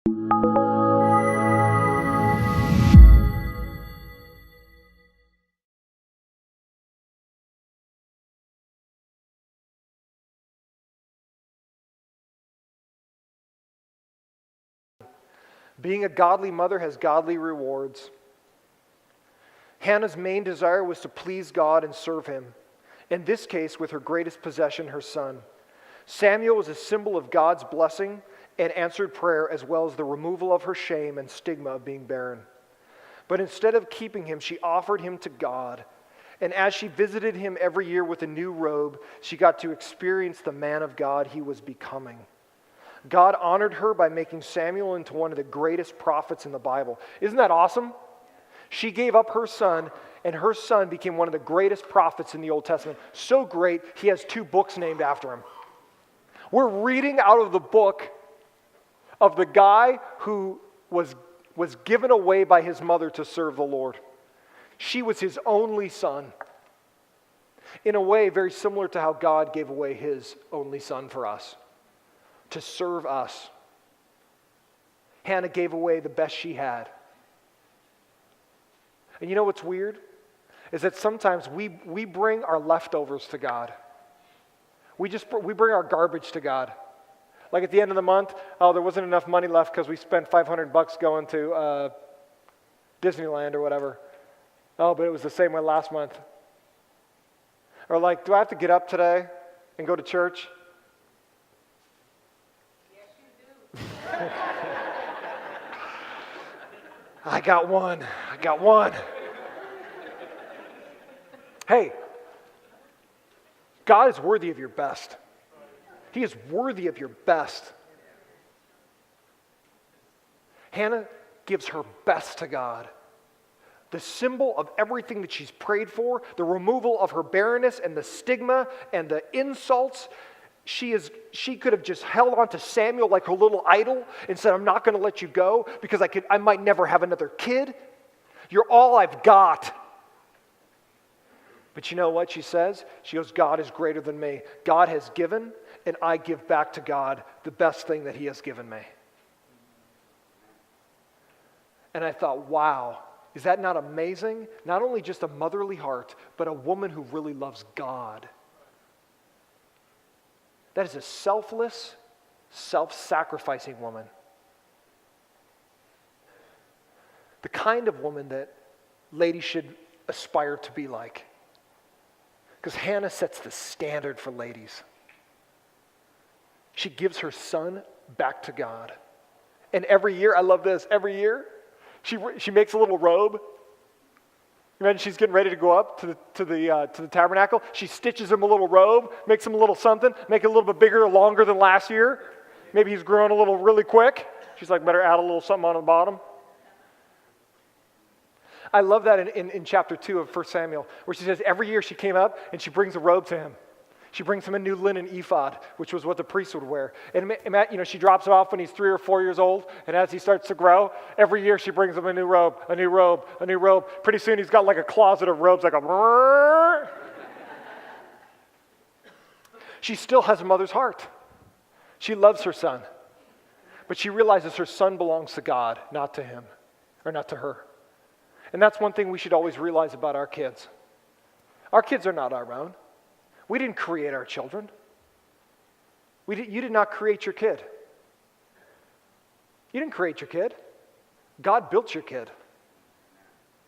Being a godly mother has godly rewards. Hannah's main desire was to please God and serve Him, in this case with her greatest possession, her son. Samuel was a symbol of God's blessing and answered prayer, as well as the removal of her shame and stigma of being barren. But instead of keeping him, she offered him to God. And as she visited him every year with a new robe, she got to experience the man of God he was becoming. God honored her by making Samuel into one of the greatest prophets in the Bible. Isn't that awesome? She gave up her son, and her son became one of the greatest prophets in the Old Testament. So great, he has 2 books named after him. We're reading out of the book of the guy who was given away by his mother to serve the Lord. She was his only son. In a way, very similar to how God gave away his only son for us, to serve us. Hannah gave away the best she had. And you know what's weird? Is that sometimes we bring our leftovers to God. We bring our garbage to God. Like at the end of the month, there wasn't enough money left because we spent $500 going to Disneyland or whatever. But it was the same way last month. Or like, do I have to get up today and go to church? Yes, you do. I got one. Hey, God is worthy of your best. He is worthy of your best. Hannah gives her best to God. The symbol of everything that she's prayed for, the removal of her barrenness and the stigma and the insults. She could have just held on to Samuel like her little idol and said, I'm not going to let you go because I might never have another kid. You're all I've got. But you know what she says? She goes, God is greater than me. God has given, and I give back to God the best thing that He has given me. And I thought, wow, is that not amazing? Not only just a motherly heart, but a woman who really loves God. That is a selfless, self-sacrificing woman. The kind of woman that ladies should aspire to be like. Because Hannah sets the standard for ladies. She gives her son back to God. And every year, I love this, every year, she makes a little robe. Imagine she's getting ready to go up to the tabernacle. She stitches him a little robe, makes him a little something, make it a little bit bigger or longer than last year. Maybe he's grown a little really quick. She's like, better add a little something on the bottom. I love that in chapter 2 of 1 Samuel, where she says every year she came up and she brings a robe to him. She brings him a new linen ephod, which was what the priest would wear. And she drops him off when he's 3 or 4 years old, and as he starts to grow, every year she brings him a new robe, a new robe, a new robe. Pretty soon he's got like a closet of robes, like a... She still has a mother's heart. She loves her son. But she realizes her son belongs to God, not to him, or not to her. And that's one thing we should always realize about our kids. Our kids are not our own. We didn't create our children. You did not create your kid. You didn't create your kid. God built your kid.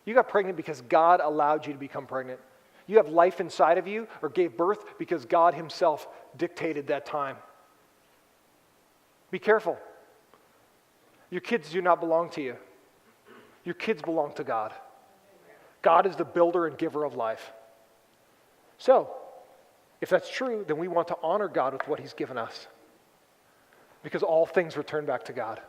You got pregnant because God allowed you to become pregnant. You have life inside of you or gave birth because God Himself dictated that time. Be careful. Your kids do not belong to you. Your kids belong to God. God is the builder and giver of life. So, if that's true, then we want to honor God with what He's given us. Because all things return back to God.